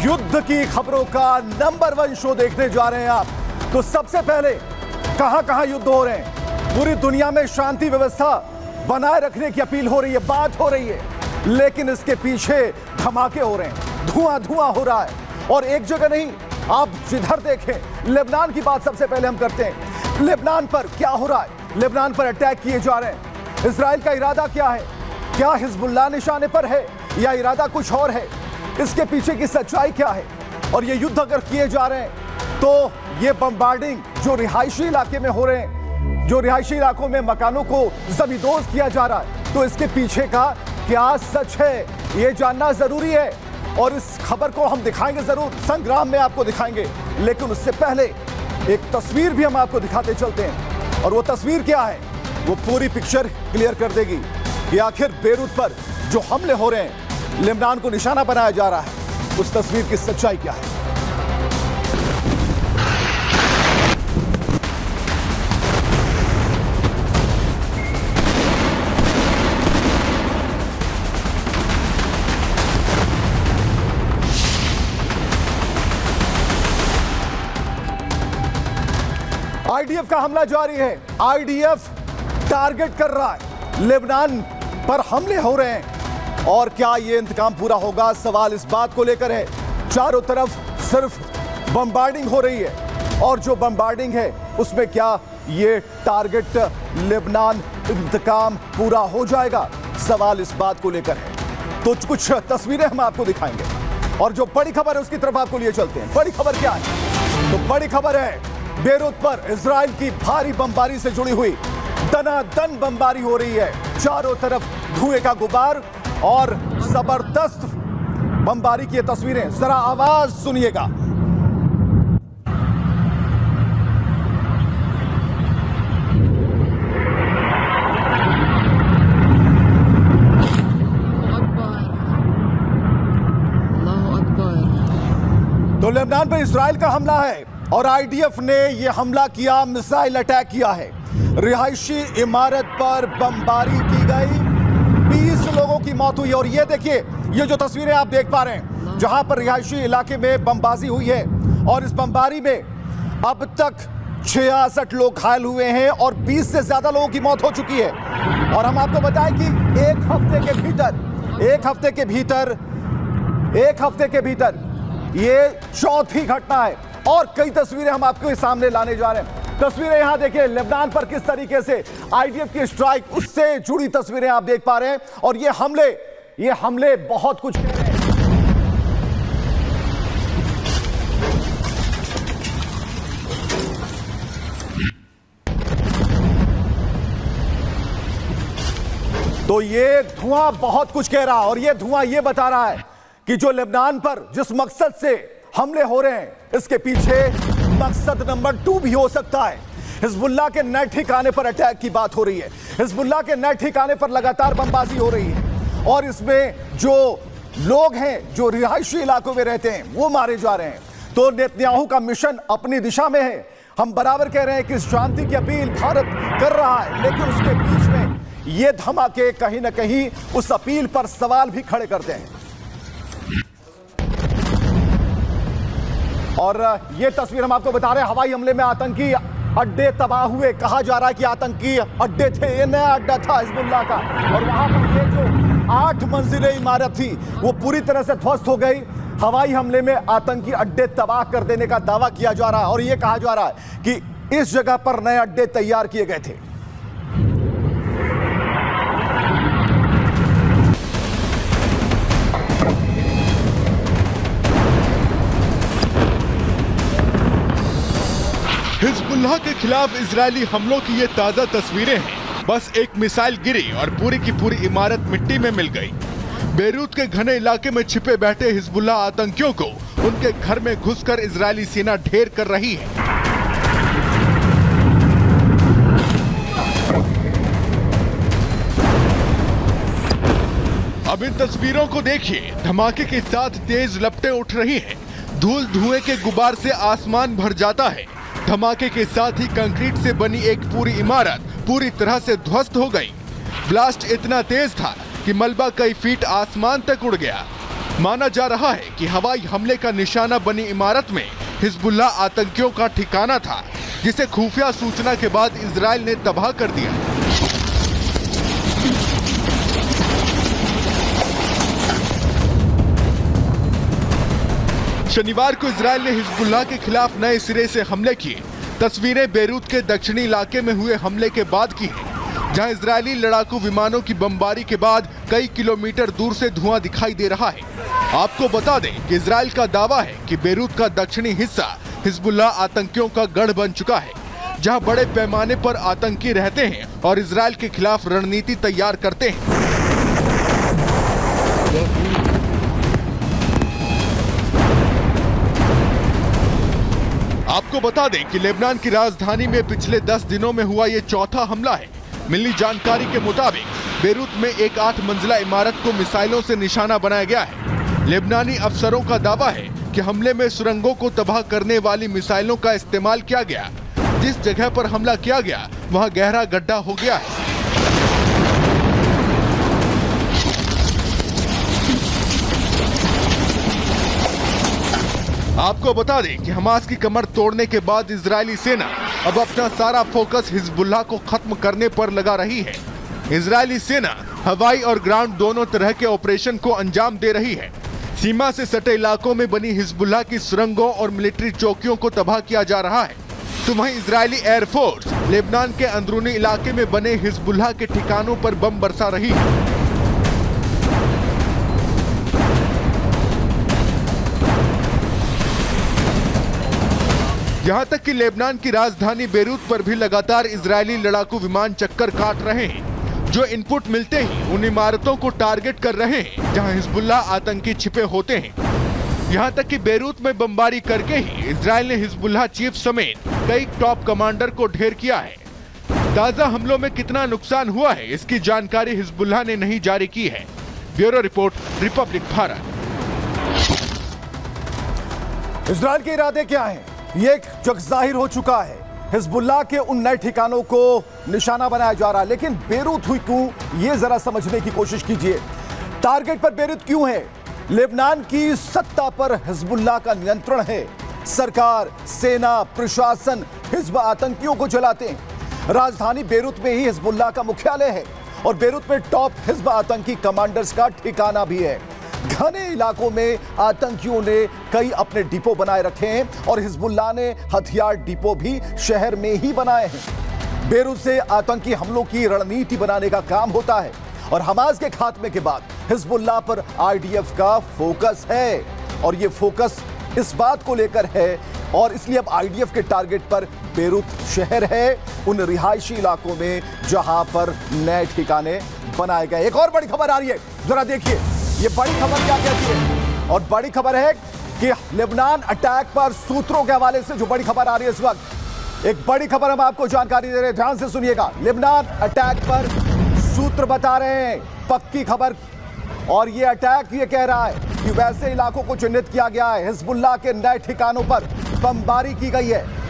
युद्ध की खबरों का नंबर 1 शो देखने जा रहे हैं आप। तो सबसे पहले कहां युद्ध हो रहे हैं। पूरी दुनिया में शांति व्यवस्था बनाए रखने की अपील हो रही है, बात हो रही है, लेकिन इसके पीछे धमाके हो रहे हैं, धुआं हो रहा है। और एक जगह नहीं, आप जिधर देखें, लेबनान की बात सबसे पहले हम करते हैं। लेबनान पर क्या हो रहा है? लेबनान पर अटैक किए जा रहे हैं। इजराइल का इरादा क्या है? क्या हिजबुल्लाह निशाने पर है या इरादा कुछ और है? इसके पीछे की सच्चाई क्या है? और ये युद्ध अगर किए जा रहे हैं तो ये बमबार्डिंग जो रिहायशी इलाके में हो रहे हैं, जो रिहायशी इलाकों में मकानों को जमींदोज किया जा रहा है, तो इसके पीछे का क्या सच है, ये जानना जरूरी है। और इस खबर को हम दिखाएंगे जरूर, संग्राम में आपको दिखाएंगे। लेकिन उससे पहले एक तस्वीर भी हम आपको दिखाते चलते हैं, और वो तस्वीर क्या है, वो पूरी पिक्चर क्लियर कर देगी कि आखिर बेरूत पर जो हमले हो रहे हैं, लेबनान को निशाना बनाया जा रहा है, उस तस्वीर की सच्चाई क्या है। आईडीएफ का हमला जारी है। आईडीएफ टारगेट कर रहा है, लेबनान पर हमले हो रहे हैं। और क्या ये इंतकाम पूरा होगा, सवाल इस बात को लेकर है। चारों तरफ सिर्फ बमबार्डिंग हो रही है, और जो बमबार्डिंग है उसमें क्या ये टारगेट लेबनान इंतकाम पूरा हो जाएगा, सवाल इस बात को लेकर है। तो कुछ तस्वीरें हम आपको दिखाएंगे, और जो बड़ी खबर है उसकी तरफ आपको लिए चलते हैं। बड़ी खबर क्या है? तो बड़ी खबर है बेरूत पर इजराइल की भारी बमबारी से जुड़ी हुई दनादन बमबारी हो रही है। चारों तरफ धुएं का गुबार और जबरदस्त बमबारी की ये तस्वीरें, जरा आवाज सुनिएगा। तो लेबनान पर इजराइल का हमला है, और आईडीएफ ने यह हमला किया, मिसाइल अटैक किया है। रिहायशी इमारत पर बमबारी की गई, 20 लोगों की मौत हुई। और ये देखिए, ये जो तस्वीरें आप देख पा रहे हैं, जहां पर रिहायशी इलाके में बमबाजी हुई है, और इस बमबारी में अब तक 66 लोग घायल हुए हैं और 20 से ज्यादा लोगों की मौत हो चुकी है। और हम आपको बताएं कि एक हफ्ते के भीतर ये चौथी घटना है। और कई तस्वीरें हम आपके सामने लाने जा रहे हैं। तस्वीरें यहां देखिए, लेबनान पर किस तरीके से आईडीएफ की स्ट्राइक, उससे जुड़ी तस्वीरें आप देख पा रहे हैं। और ये हमले बहुत कुछ कह रहे हैं। तो ये धुआं बहुत कुछ कह रहा है, और ये धुआं ये बता रहा है कि जो लेबनान पर जिस मकसद से हमले हो रहे हैं, इसके पीछे मकसद नंबर 2 भी हो सकता है। हिजबुल्लाह के नए ठिकाने पर अटैक की बात हो रही है। हिजबुल्लाह के नए ठिकाने पर लगातार बमबाजी हो रही है, और इसमें जो लोग हैं, जो रिहायशी इलाकों में रहते हैं, वो मारे जा रहे हैं। तो नेतन्याहू का मिशन अपनी दिशा में है। हम बराबर कह रहे हैं कि शांति की अपील भारत कर रहा है, लेकिन उसके बीच में ये धमाके कहीं ना कहीं उस अपील पर सवाल भी खड़े करते हैं। और ये तस्वीर हम आपको बता रहे हैं, हवाई हमले में आतंकी अड्डे तबाह हुए। कहा जा रहा है कि आतंकी अड्डे थे, ये नया अड्डा था हिजबुल्लाह का, और वहां पर ये जो 8 मंजिलें इमारत थी वो पूरी तरह से ध्वस्त हो गई। हवाई हमले में आतंकी अड्डे तबाह कर देने का दावा किया जा रहा है, और ये कहा जा रहा है कि इस जगह पर नए अड्डे तैयार किए गए थे। हिजबुल्लाह के खिलाफ इजरायली हमलों की ये ताजा तस्वीरें हैं। बस एक मिसाइल गिरी और पूरी की पूरी इमारत मिट्टी में मिल गई। बेरूत के घने इलाके में छिपे बैठे हिजबुल्लाह आतंकियों को उनके घर में घुसकर इजरायली सेना ढेर कर रही है। अब इन तस्वीरों को देखिए, धमाके के साथ तेज लपटें उठ रही हैं। धूल धुएं के गुबार से आसमान भर जाता है। धमाके के साथ ही कंक्रीट से बनी एक पूरी इमारत पूरी तरह से ध्वस्त हो गई। ब्लास्ट इतना तेज था कि मलबा कई फीट आसमान तक उड़ गया। माना जा रहा है कि हवाई हमले का निशाना बनी इमारत में हिजबुल्लाह आतंकियों का ठिकाना था, जिसे खुफिया सूचना के बाद इजराइल ने तबाह कर दिया। शनिवार को इजराइल ने हिजबुल्लाह के खिलाफ नए सिरे से हमले किए। तस्वीरें बेरूत के दक्षिणी इलाके में हुए हमले के बाद की हैं, जहां इजरायली लड़ाकू विमानों की बमबारी के बाद कई किलोमीटर दूर से धुआं दिखाई दे रहा है। आपको बता दें कि इजराइल का दावा है कि बेरूत का दक्षिणी हिस्सा हिजबुल्लाह आतंकियों का गढ़ बन चुका है, जहां बड़े पैमाने पर आतंकी रहते हैं और इजराइल के खिलाफ रणनीति तैयार करते हैं। आपको बता दें कि लेबनान की राजधानी में पिछले 10 दिनों में हुआ ये चौथा हमला है। मिली जानकारी के मुताबिक बेरूत में एक 8 मंजिला इमारत को मिसाइलों से निशाना बनाया गया है। लेबनानी अफसरों का दावा है कि हमले में सुरंगों को तबाह करने वाली मिसाइलों का इस्तेमाल किया गया। जिस जगह पर हमला किया गया वहां गहरा गड्ढा हो गया है। आपको बता दें कि हमास की कमर तोड़ने के बाद इजरायली सेना अब अपना सारा फोकस हिजबुल्लाह को खत्म करने पर लगा रही है। इजरायली सेना हवाई और ग्राउंड दोनों तरह के ऑपरेशन को अंजाम दे रही है। सीमा से सटे इलाकों में बनी हिजबुल्लाह की सुरंगों और मिलिट्री चौकियों को तबाह किया जा रहा है, तो वहीं इजरायली एयरफोर्स लेबनान के अंदरूनी इलाके में बने हिजबुल्लाह के ठिकानों पर बम बरसा रही है। यहाँ तक कि लेबनान की राजधानी बेरूत पर भी लगातार इजरायली लड़ाकू विमान चक्कर काट रहे हैं, जो इनपुट मिलते ही उन इमारतों को टारगेट कर रहे हैं जहाँ हिजबुल्लाह आतंकी छिपे होते हैं। यहाँ तक कि बेरूत में बमबारी करके ही इजरायल ने हिजबुल्लाह चीफ समेत कई टॉप कमांडर को ढेर किया है। ताजा हमलों में कितना नुकसान हुआ है, इसकी जानकारी हिजबुल्लाह ने नहीं जारी की है। Bureau report, Republic Bharat. Israel के इरादे क्या हैं? ये एक जग जाहिर हो चुका है। हिजबुल्लाह के उन नए ठिकानों को निशाना बनाया जा रहा है, लेकिन बेरूत हुई क्यों, ये जरा समझने की कोशिश कीजिए। टारगेट पर बेरूत क्यों है? लेबनान की सत्ता पर हिजबुल्लाह का नियंत्रण है। सरकार, सेना, प्रशासन हिजब आतंकियों को जलाते हैं। राजधानी बेरूत में ही हिजबुल्लाह का मुख्यालय है और बेरूत में टॉप हिजब आतंकी कमांडर्स का ठिकाना भी है। घने इलाकों में आतंकियों ने कई अपने डिपो बनाए रखे हैं और हिजबुल्लाह ने हथियार डिपो भी शहर में ही बनाए हैं। बेरूत से आतंकी हमलों की रणनीति बनाने का काम होता है और हमास के खात्मे के बाद हिजबुल्लाह पर आईडीएफ का फोकस है और ये फोकस इस बात को लेकर है और इसलिए अब आईडीएफ के टारगेट पर बेरूत शहर है, उन रिहायशी इलाकों में जहां पर नए ठिकाने बनाए गए। एक और बड़ी खबर आ रही है, जरा देखिए ये बड़ी खबर क्या कहती है। और बड़ी खबर है कि लेबनान अटैक पर सूत्रों के हवाले से जो बड़ी खबर आ रही है इस वक्त, एक बड़ी खबर हम आपको जानकारी दे रहे हैं, ध्यान से सुनिएगा। लेबनान अटैक पर सूत्र बता रहे हैं, पक्की खबर। और ये अटैक ये कह रहा है कि वैसे इलाकों को चिन्हित किया गया है, हिजबुल्लाह के नए ठिकानों पर बमबारी की गई है।